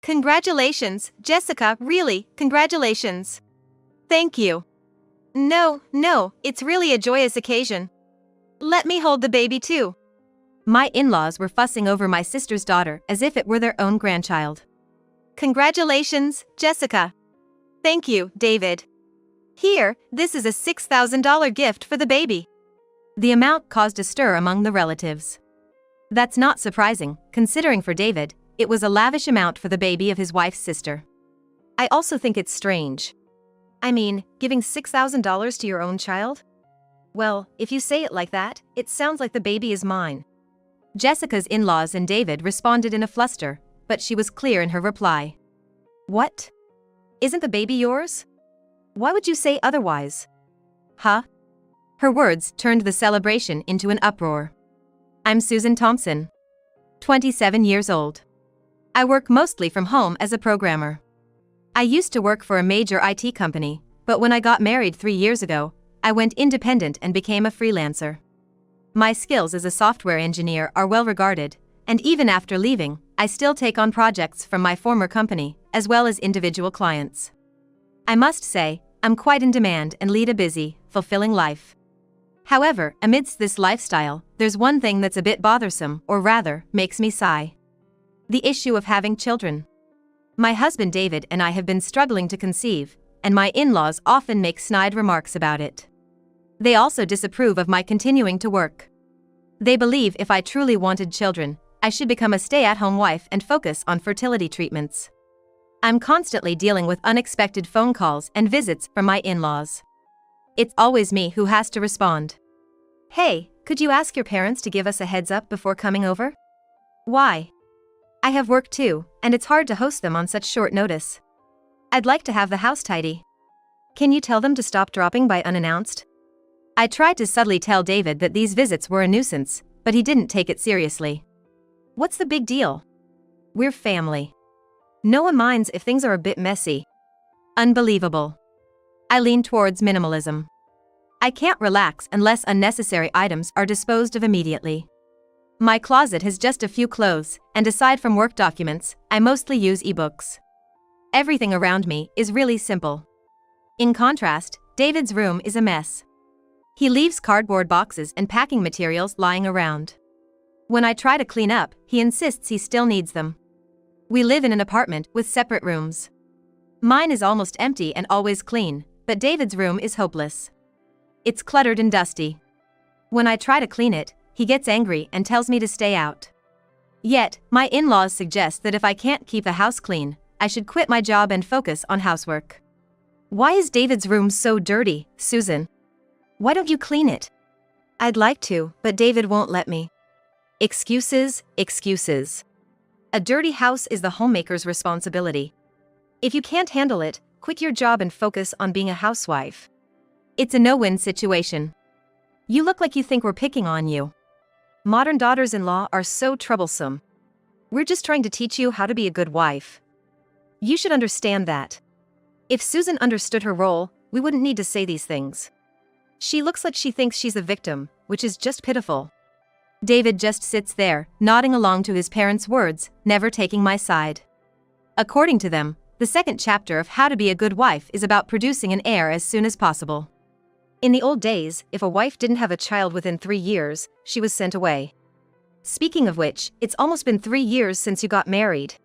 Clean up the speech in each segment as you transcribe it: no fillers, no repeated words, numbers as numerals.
Congratulations, Jessica, really, congratulations. Thank you. No, it's really a joyous occasion. Let me hold the baby too. My in-laws were fussing over my sister's daughter as if it were their own grandchild. Congratulations, Jessica. Thank you, David. Here, this is a $6,000 gift for the baby. The amount caused a stir among the relatives. That's not surprising, considering for David, it was a lavish amount for the baby of his wife's sister. I also think it's strange. I mean, giving $6,000 to your own child? Well, if you say it like that, it sounds like the baby is mine. Jessica's in-laws and David responded in a fluster, but she was clear in her reply. What? Isn't the baby yours? Why would you say otherwise? Huh? Her words turned the celebration into an uproar. I'm Susan Thompson, 27 years old. I work mostly from home as a programmer. I used to work for a major IT company, but when I got married 3 years ago, I went independent and became a freelancer. My skills as a software engineer are well regarded, and even after leaving, I still take on projects from my former company, as well as individual clients. I must say, I'm quite in demand and lead a busy, fulfilling life. However, amidst this lifestyle, there's one thing that's a bit bothersome, or rather, makes me sigh. The issue of having children. My husband David and I have been struggling to conceive, and my in-laws often make snide remarks about it. They also disapprove of my continuing to work. They believe if I truly wanted children, I should become a stay-at-home wife and focus on fertility treatments. I'm constantly dealing with unexpected phone calls and visits from my in-laws. It's always me who has to respond. Hey, could you ask your parents to give us a heads up before coming over? Why? I have work too, and it's hard to host them on such short notice. I'd like to have the house tidy. Can you tell them to stop dropping by unannounced? I tried to subtly tell David that these visits were a nuisance, but he didn't take it seriously. What's the big deal? We're family. No one minds if things are a bit messy. Unbelievable. I lean towards minimalism. I can't relax unless unnecessary items are disposed of immediately. My closet has just a few clothes, and aside from work documents, I mostly use ebooks. Everything around me is really simple. In contrast, David's room is a mess. He leaves cardboard boxes and packing materials lying around. When I try to clean up, he insists he still needs them. We live in an apartment with separate rooms. Mine is almost empty and always clean, but David's room is hopeless. It's cluttered and dusty. When I try to clean it, he gets angry and tells me to stay out. Yet, my in-laws suggest that if I can't keep the house clean, I should quit my job and focus on housework. Why is David's room so dirty, Susan? Why don't you clean it? I'd like to, but David won't let me. Excuses. A dirty house is the homemaker's responsibility. If you can't handle it, quit your job and focus on being a housewife. It's a no-win situation. You look like you think we're picking on you. Modern daughters-in-law are so troublesome. We're just trying to teach you how to be a good wife. You should understand that. If Susan understood her role, we wouldn't need to say these things. She looks like she thinks she's a victim, which is just pitiful. David just sits there, nodding along to his parents' words, never taking my side. According to them, the second chapter of How to Be a Good Wife is about producing an heir as soon as possible. In the old days, if a wife didn't have a child within 3 years, she was sent away. Speaking of which, it's almost been 3 years since you got married.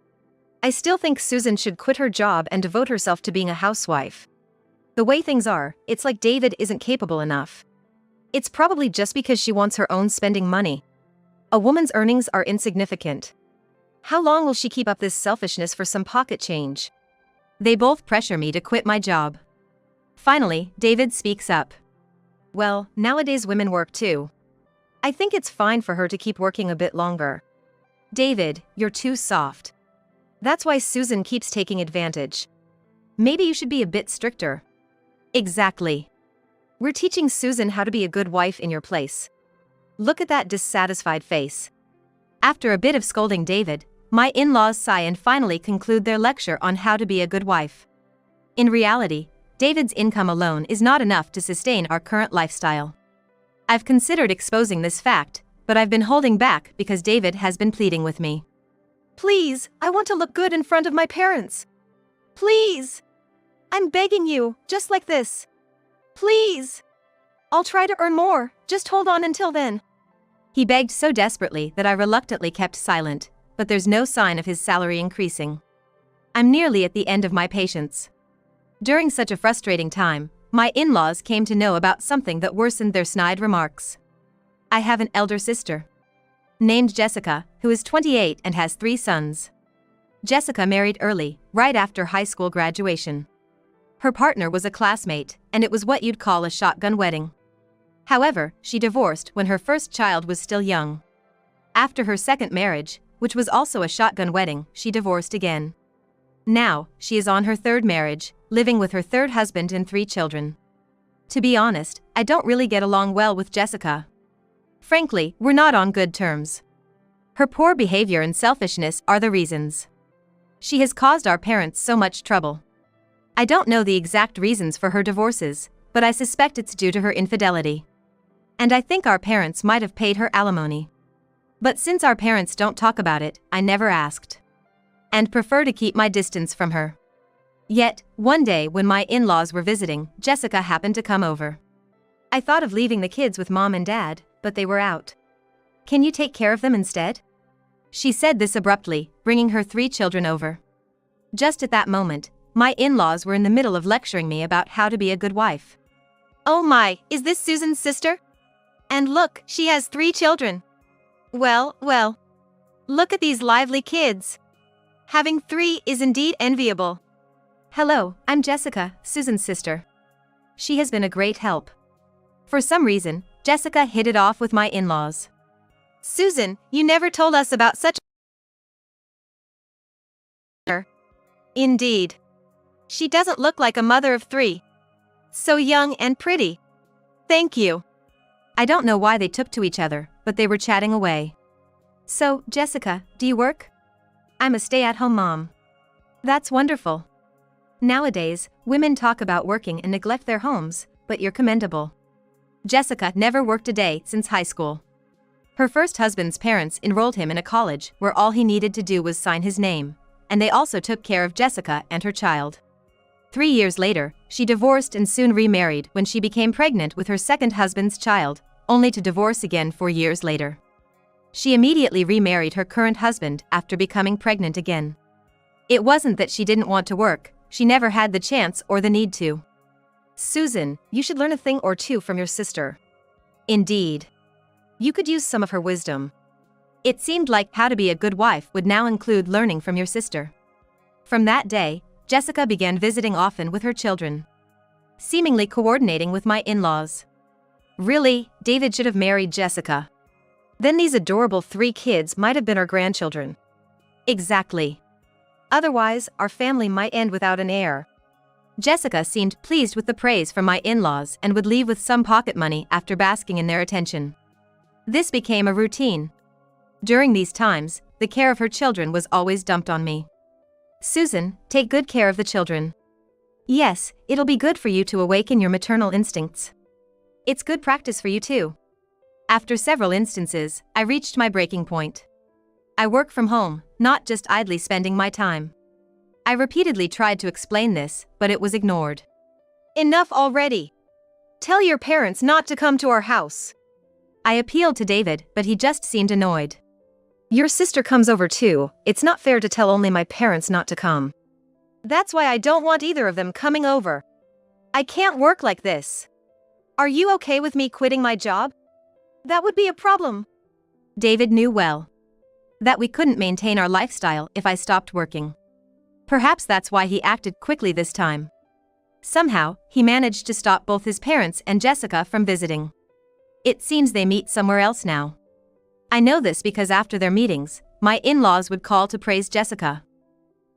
I still think Susan should quit her job and devote herself to being a housewife. The way things are, it's like David isn't capable enough. It's probably just because she wants her own spending money. A woman's earnings are insignificant. How long will she keep up this selfishness for some pocket change? They both pressure me to quit my job. Finally, David speaks up. Well, nowadays women work too. I think it's fine for her to keep working a bit longer. David, you're too soft. That's why Susan keeps taking advantage. Maybe you should be a bit stricter. Exactly. We're teaching Susan how to be a good wife in your place. Look at that dissatisfied face. After a bit of scolding David, my in-laws sigh and finally conclude their lecture on how to be a good wife. In reality, David's income alone is not enough to sustain our current lifestyle. I've considered exposing this fact, but I've been holding back because David has been pleading with me. Please, I want to look good in front of my parents. Please. I'm begging you, just like this. Please. I'll try to earn more, just hold on until then. He begged so desperately that I reluctantly kept silent, but there's no sign of his salary increasing. I'm nearly at the end of my patience. During such a frustrating time, my in-laws came to know about something that worsened their snide remarks. I have an elder sister named Jessica, who is 28 and has 3 sons. Jessica married early, right after high school graduation. Her partner was a classmate, and it was what you'd call a shotgun wedding. However, she divorced when her first child was still young. After her second marriage, which was also a shotgun wedding, she divorced again. Now, she is on her third marriage, living with her third husband and 3 children. To be honest, I don't really get along well with Jessica. Frankly, we're not on good terms. Her poor behavior and selfishness are the reasons. She has caused our parents so much trouble. I don't know the exact reasons for her divorces, but I suspect it's due to her infidelity. And I think our parents might have paid her alimony. But since our parents don't talk about it, I never asked. And prefer to keep my distance from her. Yet, one day when my in-laws were visiting, Jessica happened to come over. I thought of leaving the kids with mom and dad, but they were out. Can you take care of them instead? She said this abruptly, bringing her 3 children over. Just at that moment, my in-laws were in the middle of lecturing me about how to be a good wife. Oh my, is this Susan's sister? And look, she has 3 children. Well, look at these lively kids. Having 3 is indeed enviable. Hello, I'm Jessica, Susan's sister. She has been a great help. For some reason, Jessica hit it off with my in-laws. Susan, you never told us about such a... Indeed. She doesn't look like a mother of 3. So young and pretty. Thank you. I don't know why they took to each other, but they were chatting away. So, Jessica, do you work? I'm a stay-at-home mom. That's wonderful. Nowadays, women talk about working and neglect their homes, but you're commendable. Jessica never worked a day since high school. Her first husband's parents enrolled him in a college where all he needed to do was sign his name, and they also took care of Jessica and her child. 3 years later, she divorced and soon remarried when she became pregnant with her second husband's child, only to divorce again 4 years later. She immediately remarried her current husband after becoming pregnant again. It wasn't that she didn't want to work, she never had the chance or the need to. Susan, you should learn a thing or two from your sister. Indeed. You could use some of her wisdom. It seemed like how to be a good wife would now include learning from your sister. From that day, Jessica began visiting often with her children, seemingly coordinating with my in-laws. Really, David should have married Jessica. Then these adorable 3 kids might have been our grandchildren. Exactly. Otherwise, our family might end without an heir. Jessica seemed pleased with the praise from my in-laws and would leave with some pocket money after basking in their attention. This became a routine. During these times, the care of her children was always dumped on me. Susan, take good care of the children. Yes, it'll be good for you to awaken your maternal instincts. It's good practice for you too. After several instances, I reached my breaking point. I work from home, not just idly spending my time. I repeatedly tried to explain this, but it was ignored. Enough already. Tell your parents not to come to our house. I appealed to David, but he just seemed annoyed. Your sister comes over too, it's not fair to tell only my parents not to come. That's why I don't want either of them coming over. I can't work like this. Are you okay with me quitting my job? That would be a problem. David knew well that we couldn't maintain our lifestyle if I stopped working. Perhaps that's why he acted quickly this time. Somehow, he managed to stop both his parents and Jessica from visiting. It seems they meet somewhere else now. I know this because after their meetings, my in-laws would call to praise Jessica.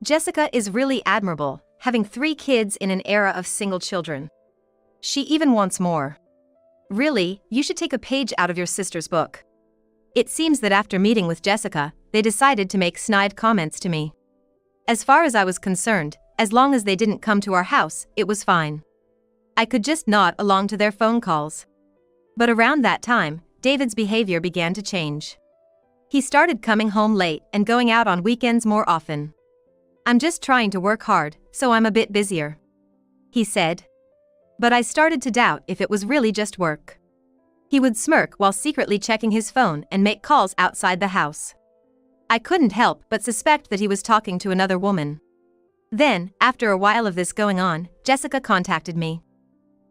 Jessica is really admirable, having 3 kids in an era of single children. She even wants more. Really, you should take a page out of your sister's book. It seems that after meeting with Jessica, they decided to make snide comments to me. As far as I was concerned, as long as they didn't come to our house, it was fine. I could just nod along to their phone calls. But around that time, David's behavior began to change. He started coming home late and going out on weekends more often. "I'm just trying to work hard, so I'm a bit busier," he said. But I started to doubt if it was really just work. He would smirk while secretly checking his phone and make calls outside the house. I couldn't help but suspect that he was talking to another woman. Then, after a while of this going on, Jessica contacted me.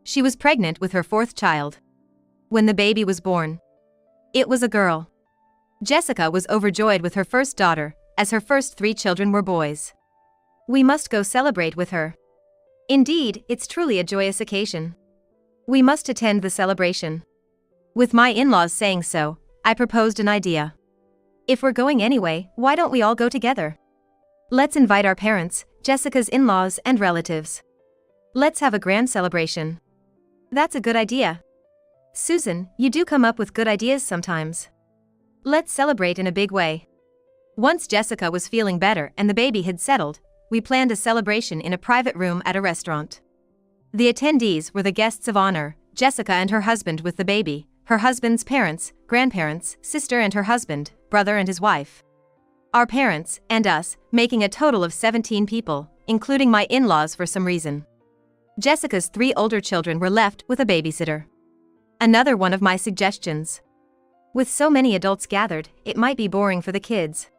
She was pregnant with her fourth child. When the baby was born, it was a girl. Jessica was overjoyed with her first daughter, as her first 3 children were boys. "We must go celebrate with her. Indeed, it's truly a joyous occasion. We must attend the celebration." With my in-laws saying so, I proposed an idea. "If we're going anyway, why don't we all go together? Let's invite our parents, Jessica's in-laws and relatives. Let's have a grand celebration." "That's a good idea. Susan, you do come up with good ideas sometimes. Let's celebrate in a big way." Once Jessica was feeling better and the baby had settled, we planned a celebration in a private room at a restaurant. The attendees were the guests of honor, Jessica and her husband with the baby, her husband's parents, grandparents, sister and her husband, brother and his wife, our parents, and us, making a total of 17 people, including my in-laws for some reason. Jessica's 3 older children were left with a babysitter. Another one of my suggestions. With so many adults gathered, it might be boring for the kids.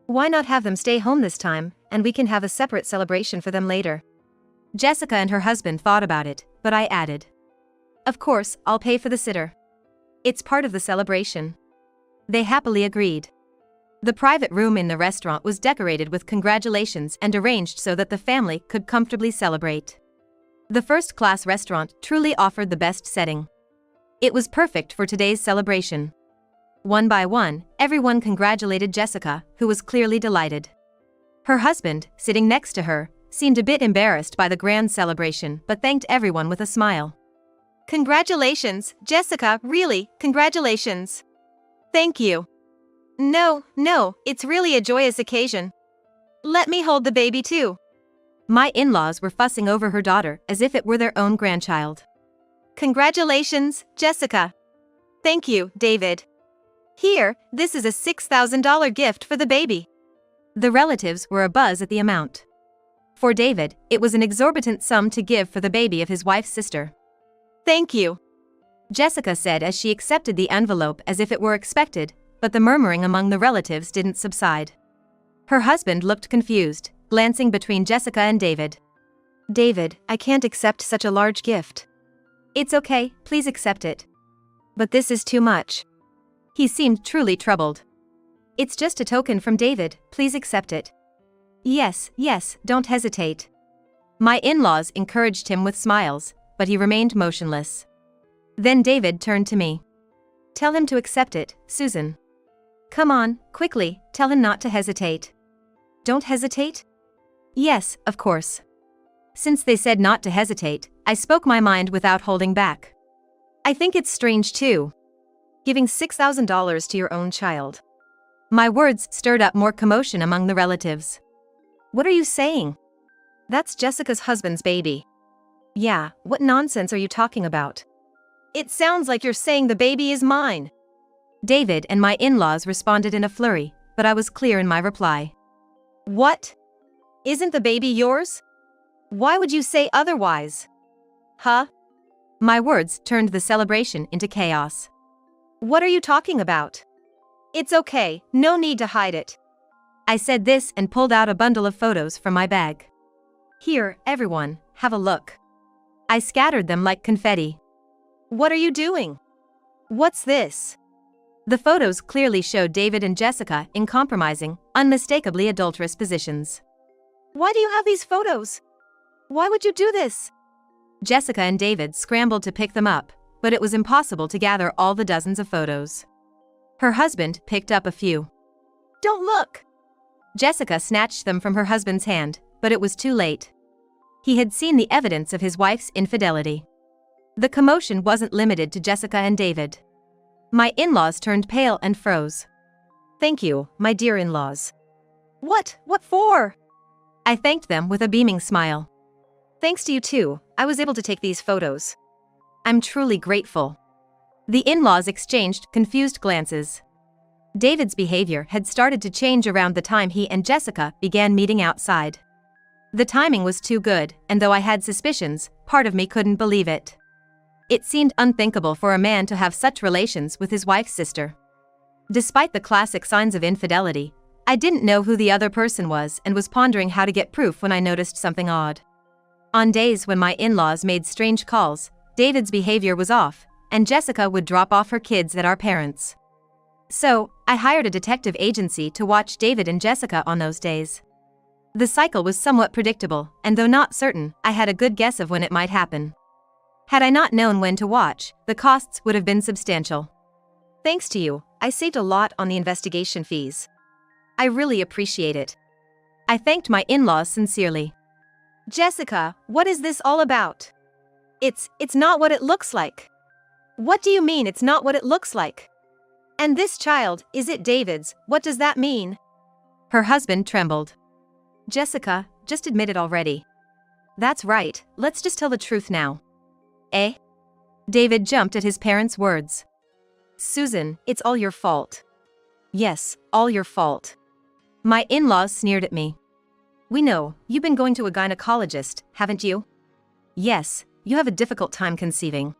Why not have them stay home this time, and we can have a separate celebration for them later? Jessica and her husband thought about it, but I added, "Of course, I'll pay for the sitter. It's part of the celebration." They happily agreed. The private room in the restaurant was decorated with congratulations and arranged so that the family could comfortably celebrate. The first-class restaurant truly offered the best setting. It was perfect for today's celebration. One by one, everyone congratulated Jessica, who was clearly delighted. Her husband, sitting next to her, seemed a bit embarrassed by the grand celebration but thanked everyone with a smile. "Congratulations, Jessica, really, congratulations." "Thank you." No, it's really a joyous occasion. Let me hold the baby too." My in-laws were fussing over her daughter as if it were their own grandchild. "Congratulations, Jessica." "Thank you, David. Here, this is a $6,000 gift for the baby." The relatives were abuzz at the amount. For David, it was an exorbitant sum to give for the baby of his wife's sister. "Thank you," Jessica said as she accepted the envelope as if it were expected, but the murmuring among the relatives didn't subside. Her husband looked confused, glancing between Jessica and David. "David, I can't accept such a large gift." "It's okay, please accept it." "But this is too much." He seemed truly troubled. "It's just a token from David, please accept it." Yes, don't hesitate." My in-laws encouraged him with smiles, but he remained motionless. Then David turned to me. "Tell him to accept it, Susan. Come on, quickly, tell him not to hesitate." "Don't hesitate?" "Yes, of course." Since they said not to hesitate, I spoke my mind without holding back. "I think it's strange too. Giving $6,000 to your own child." My words stirred up more commotion among the relatives. "What are you saying? That's Jessica's husband's baby." "Yeah, what nonsense are you talking about? It sounds like you're saying the baby is mine." David and my in-laws responded in a flurry, but I was clear in my reply. "What? Isn't the baby yours? Why would you say otherwise? Huh?" My words turned the celebration into chaos. "What are you talking about? It's okay, no need to hide it." I said this and pulled out a bundle of photos from my bag. "Here, everyone, have a look." I scattered them like confetti. "What are you doing? What's this?" The photos clearly showed David and Jessica in compromising, unmistakably adulterous positions. "Why do you have these photos? Why would you do this?" Jessica and David scrambled to pick them up, but it was impossible to gather all the dozens of photos. Her husband picked up a few. "Don't look!" Jessica snatched them from her husband's hand, but it was too late. He had seen the evidence of his wife's infidelity. The commotion wasn't limited to Jessica and David. My in-laws turned pale and froze. "Thank you, my dear in-laws." What for?" I thanked them with a beaming smile. "Thanks to you too, I was able to take these photos. I'm truly grateful." The in-laws exchanged confused glances. David's behavior had started to change around the time he and Jessica began meeting outside. The timing was too good, and though I had suspicions, part of me couldn't believe it. It seemed unthinkable for a man to have such relations with his wife's sister. Despite the classic signs of infidelity, I didn't know who the other person was and was pondering how to get proof when I noticed something odd. On days when my in-laws made strange calls, David's behavior was off, and Jessica would drop off her kids at our parents'. So, I hired a detective agency to watch David and Jessica on those days. The cycle was somewhat predictable, and though not certain, I had a good guess of when it might happen. Had I not known when to watch, the costs would have been substantial. Thanks to you, I saved a lot on the investigation fees. I really appreciate it. I thanked my in-laws sincerely. Jessica, what is this all about? It's not what it looks like. What do you mean it's not what it looks like? And this child, is it David's? What does that mean? Her husband trembled. Jessica, just admit it already. That's right, let's just tell the truth now. Eh? David jumped at his parents' words. Susan, it's all your fault. Yes, all your fault. My in-laws sneered at me. We know, you've been going to a gynecologist, haven't you? Yes, you have a difficult time conceiving.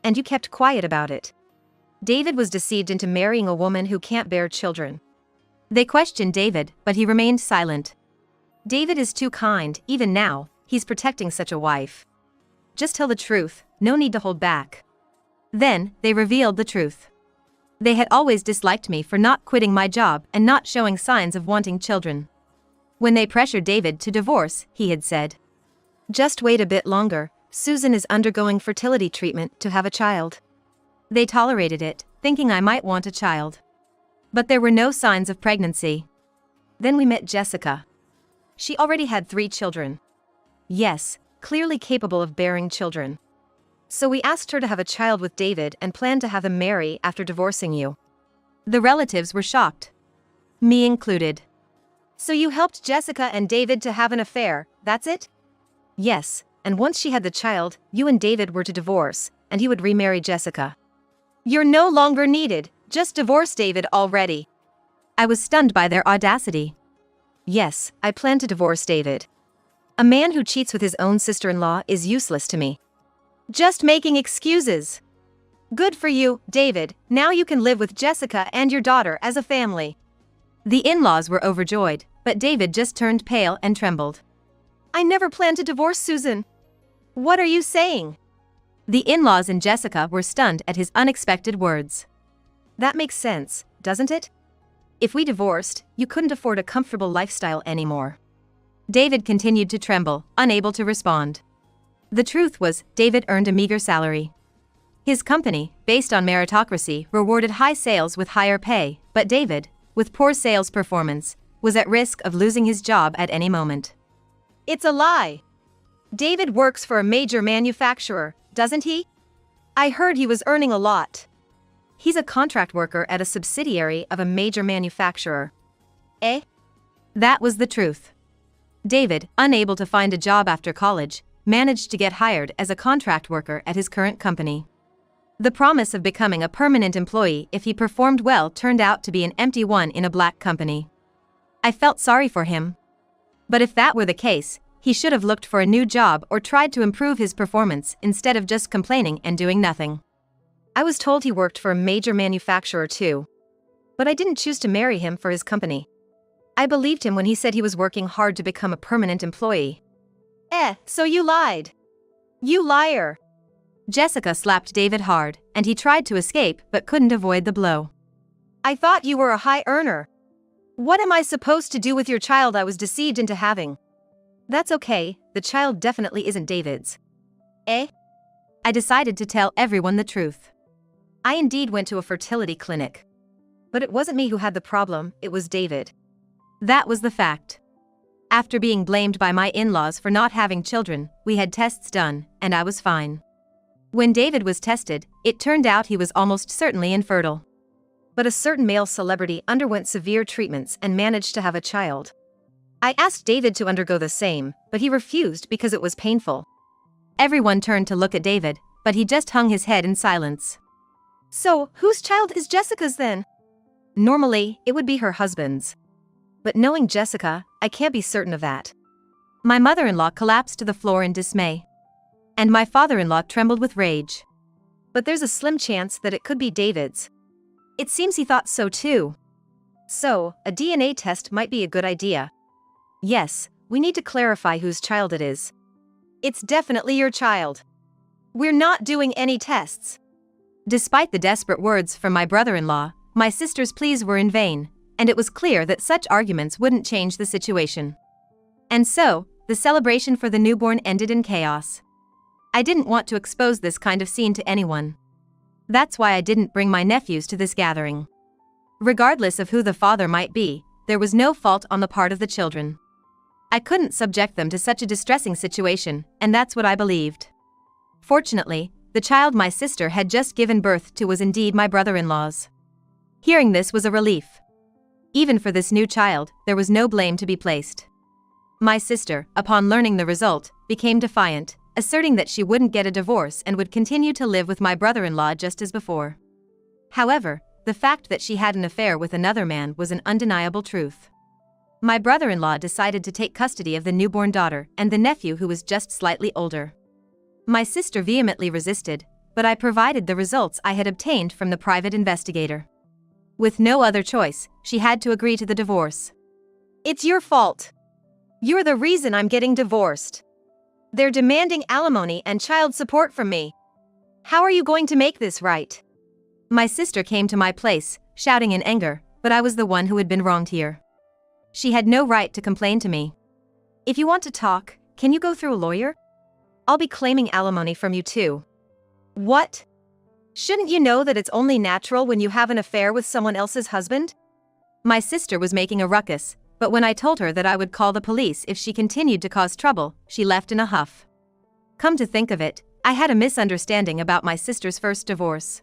And you kept quiet about it. David was deceived into marrying a woman who can't bear children. They questioned David, but he remained silent. David is too kind, even now, he's protecting such a wife. Just tell the truth, no need to hold back. Then, they revealed the truth. They had always disliked me for not quitting my job and not showing signs of wanting children. When they pressured David to divorce, he had said, "Just wait a bit longer, Susan is undergoing fertility treatment to have a child." They tolerated it, thinking I might want a child. But there were no signs of pregnancy. Then we met Jessica. She already had 3 children. Yes, clearly capable of bearing children. So we asked her to have a child with David and planned to have him marry after divorcing you. The relatives were shocked. Me included. So you helped Jessica and David to have an affair, that's it? Yes, and once she had the child, you and David were to divorce, and he would remarry Jessica. You're no longer needed, just divorce David already. I was stunned by their audacity. Yes, I plan to divorce David. A man who cheats with his own sister-in-law is useless to me. Just making excuses. Good for you, David, now you can live with Jessica and your daughter as a family. The in-laws were overjoyed, but David just turned pale and trembled. I never planned to divorce Susan. What are you saying? The in-laws and Jessica were stunned at his unexpected words. That makes sense, doesn't it? If we divorced, you couldn't afford a comfortable lifestyle anymore. David continued to tremble, unable to respond. The truth was, David earned a meager salary. His company, based on meritocracy, rewarded high sales with higher pay, but David, with poor sales performance, was at risk of losing his job at any moment. It's a lie. David works for a major manufacturer, doesn't he? I heard he was earning a lot. He's a contract worker at a subsidiary of a major manufacturer. Eh? That was the truth. David, unable to find a job after college, managed to get hired as a contract worker at his current company. The promise of becoming a permanent employee if he performed well turned out to be an empty one in a black company. I felt sorry for him. But if that were the case, he should have looked for a new job or tried to improve his performance instead of just complaining and doing nothing. I was told he worked for a major manufacturer too. But I didn't choose to marry him for his company. I believed him when he said he was working hard to become a permanent employee. So you lied. You liar. Jessica slapped David hard, and he tried to escape but couldn't avoid the blow. I thought you were a high earner. What am I supposed to do with your child I was deceived into having? That's okay, the child definitely isn't David's. I decided to tell everyone the truth. I indeed went to a fertility clinic. But it wasn't me who had the problem, it was David. That was the fact. After being blamed by my in-laws for not having children, we had tests done, and I was fine. When David was tested, it turned out he was almost certainly infertile. But a certain male celebrity underwent severe treatments and managed to have a child. I asked David to undergo the same, but he refused because it was painful. Everyone turned to look at David, but he just hung his head in silence. So, whose child is Jessica's then? Normally, it would be her husband's. But knowing Jessica, I can't be certain of that. My mother-in-law collapsed to the floor in dismay. And my father-in-law trembled with rage. But there's a slim chance that it could be David's. It seems he thought so too. So, a DNA test might be a good idea. Yes, we need to clarify whose child it is. It's definitely your child. We're not doing any tests. Despite the desperate words from my brother-in-law, my sister's pleas were in vain, and it was clear that such arguments wouldn't change the situation. And so, the celebration for the newborn ended in chaos. I didn't want to expose this kind of scene to anyone. That's why I didn't bring my nephews to this gathering. Regardless of who the father might be, there was no fault on the part of the children. I couldn't subject them to such a distressing situation, and that's what I believed. Fortunately, the child my sister had just given birth to was indeed my brother-in-law's. Hearing this was a relief. Even for this new child, there was no blame to be placed. My sister, upon learning the result, became defiant, asserting that she wouldn't get a divorce and would continue to live with my brother-in-law just as before. However, the fact that she had an affair with another man was an undeniable truth. My brother-in-law decided to take custody of the newborn daughter and the nephew who was just slightly older. My sister vehemently resisted, but I provided the results I had obtained from the private investigator. With no other choice, she had to agree to the divorce. It's your fault. You're the reason I'm getting divorced. They're demanding alimony and child support from me. How are you going to make this right? My sister came to my place, shouting in anger, but I was the one who had been wronged here. She had no right to complain to me. If you want to talk, can you go through a lawyer? I'll be claiming alimony from you too. What? Shouldn't you know that it's only natural when you have an affair with someone else's husband? My sister was making a ruckus, but when I told her that I would call the police if she continued to cause trouble, she left in a huff. Come to think of it, I had a misunderstanding about my sister's first divorce.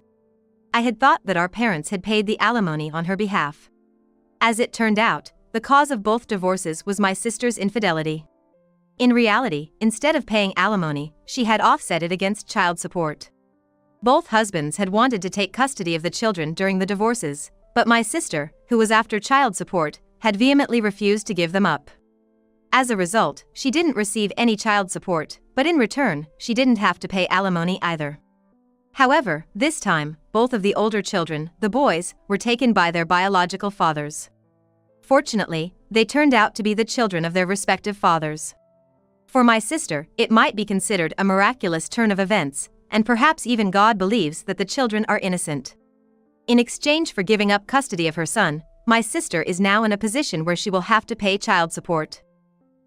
I had thought that our parents had paid the alimony on her behalf. As it turned out, the cause of both divorces was my sister's infidelity. In reality, instead of paying alimony, she had offset it against child support. Both husbands had wanted to take custody of the children during the divorces, but my sister, who was after child support, had vehemently refused to give them up. As a result, she didn't receive any child support, but in return, she didn't have to pay alimony either. However, this time, both of the older children, the boys, were taken by their biological fathers. Fortunately, they turned out to be the children of their respective fathers. For my sister, it might be considered a miraculous turn of events, and perhaps even God believes that the children are innocent. In exchange for giving up custody of her son, my sister is now in a position where she will have to pay child support.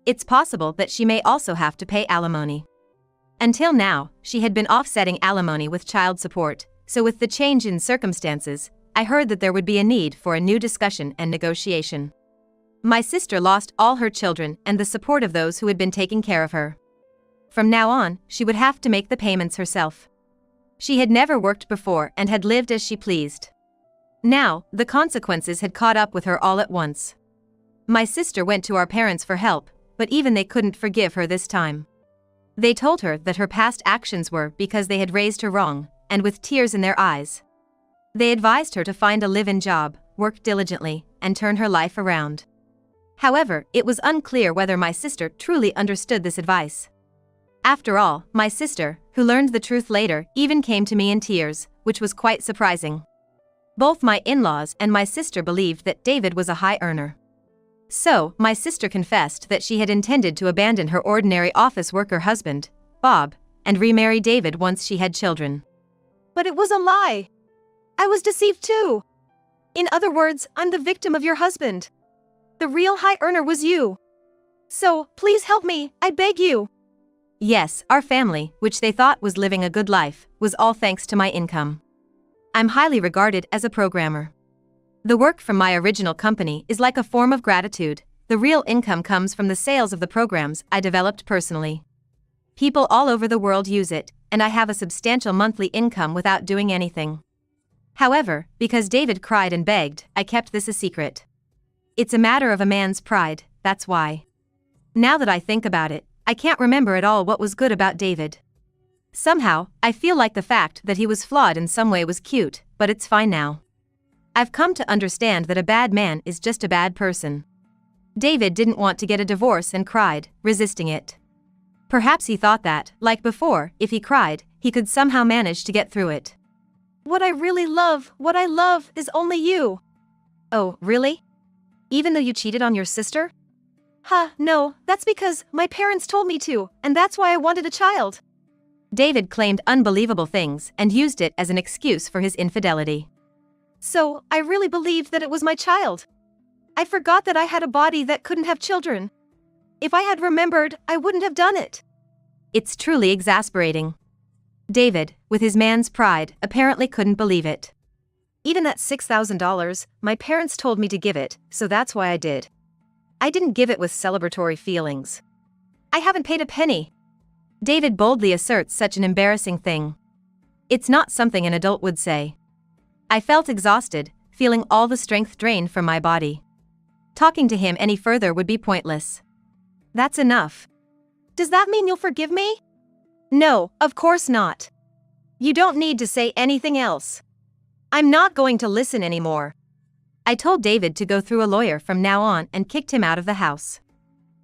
It's possible that she may also have to pay alimony. Until now, she had been offsetting alimony with child support, so with the change in circumstances, I heard that there would be a need for a new discussion and negotiation. My sister lost all her children and the support of those who had been taking care of her. From now on, she would have to make the payments herself. She had never worked before and had lived as she pleased. Now, the consequences had caught up with her all at once. My sister went to our parents for help, but even they couldn't forgive her this time. They told her that her past actions were because they had raised her wrong, and with tears in their eyes. They advised her to find a live-in job, work diligently, and turn her life around. However, it was unclear whether my sister truly understood this advice. After all, my sister, who learned the truth later, even came to me in tears, which was quite surprising. Both my in-laws and my sister believed that David was a high earner. So, my sister confessed that she had intended to abandon her ordinary office worker husband, Bob, and remarry David once she had children. But it was a lie. I was deceived too. In other words, I'm the victim of your husband. The real high earner was you. So, please help me, I beg you. Yes, our family, which they thought was living a good life, was all thanks to my income. I'm highly regarded as a programmer. The work from my original company is like a form of gratitude. The real income comes from the sales of the programs I developed personally. People all over the world use it, and I have a substantial monthly income without doing anything. However, because David cried and begged, I kept this a secret. It's a matter of a man's pride, that's why. Now that I think about it, I can't remember at all what was good about David. Somehow, I feel like the fact that he was flawed in some way was cute, but it's fine now. I've come to understand that a bad man is just a bad person. David didn't want to get a divorce and cried, resisting it. Perhaps he thought that, like before, if he cried, he could somehow manage to get through it. What I love, is only you. Oh, really? Even though you cheated on your sister? No, that's because my parents told me to, and that's why I wanted a child. David claimed unbelievable things and used it as an excuse for his infidelity. So, I really believed that it was my child. I forgot that I had a body that couldn't have children. If I had remembered, I wouldn't have done it. It's truly exasperating. David, with his man's pride, apparently couldn't believe it. Even that $6,000, my parents told me to give it, so that's why I did. I didn't give it with celebratory feelings. I haven't paid a penny. David boldly asserts such an embarrassing thing. It's not something an adult would say. I felt exhausted, feeling all the strength drained from my body. Talking to him any further would be pointless. That's enough. Does that mean you'll forgive me? No, of course not. You don't need to say anything else. I'm not going to listen anymore. I told David to go through a lawyer from now on and kicked him out of the house.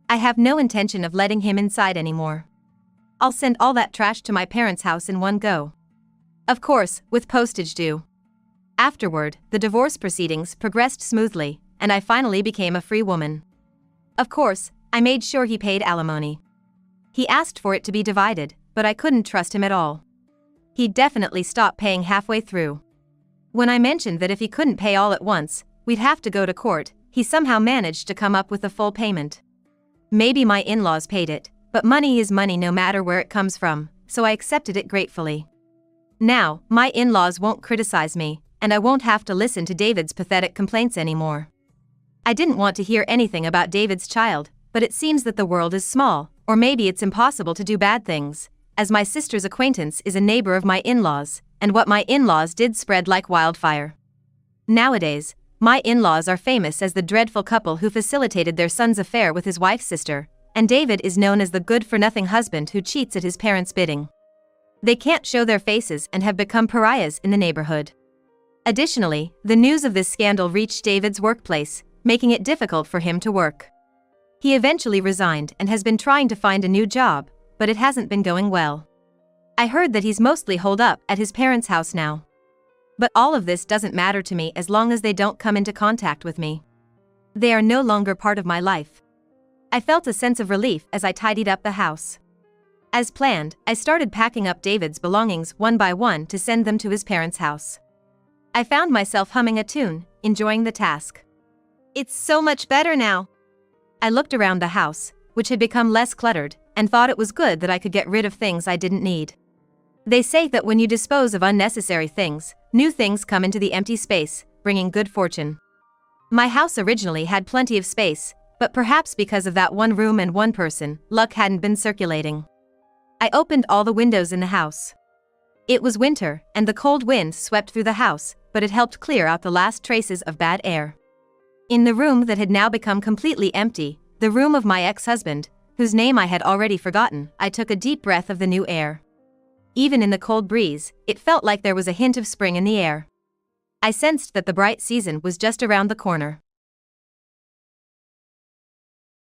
I have no intention of letting him inside anymore. I'll send all that trash to my parents' house in one go. Of course, with postage due. Afterward, the divorce proceedings progressed smoothly, and I finally became a free woman. Of course, I made sure he paid alimony. He asked for it to be divided, but I couldn't trust him at all. He definitely stopped paying halfway through. When I mentioned that if he couldn't pay all at once, we'd have to go to court, he somehow managed to come up with the full payment. Maybe my in-laws paid it, but money is money no matter where it comes from, so I accepted it gratefully. Now, my in-laws won't criticize me, and I won't have to listen to David's pathetic complaints anymore. I didn't want to hear anything about David's child, but it seems that the world is small, or maybe it's impossible to do bad things, as my sister's acquaintance is a neighbor of my in-laws, and what my in-laws did spread like wildfire. Nowadays, my in-laws are famous as the dreadful couple who facilitated their son's affair with his wife's sister, and David is known as the good-for-nothing husband who cheats at his parents' bidding. They can't show their faces and have become pariahs in the neighborhood. Additionally, the news of this scandal reached David's workplace, making it difficult for him to work. He eventually resigned and has been trying to find a new job, but it hasn't been going well. I heard that he's mostly holed up at his parents' house now. But all of this doesn't matter to me as long as they don't come into contact with me. They are no longer part of my life. I felt a sense of relief as I tidied up the house. As planned, I started packing up David's belongings one by one to send them to his parents' house. I found myself humming a tune, enjoying the task. It's so much better now. I looked around the house, which had become less cluttered, and thought it was good that I could get rid of things I didn't need. They say that when you dispose of unnecessary things, new things come into the empty space, bringing good fortune. My house originally had plenty of space, but perhaps because of that one room and one person, luck hadn't been circulating. I opened all the windows in the house. It was winter, and the cold wind swept through the house, but it helped clear out the last traces of bad air. In the room that had now become completely empty, the room of my ex-husband, whose name I had already forgotten, I took a deep breath of the new air. Even in the cold breeze, it felt like there was a hint of spring in the air. I sensed that the bright season was just around the corner.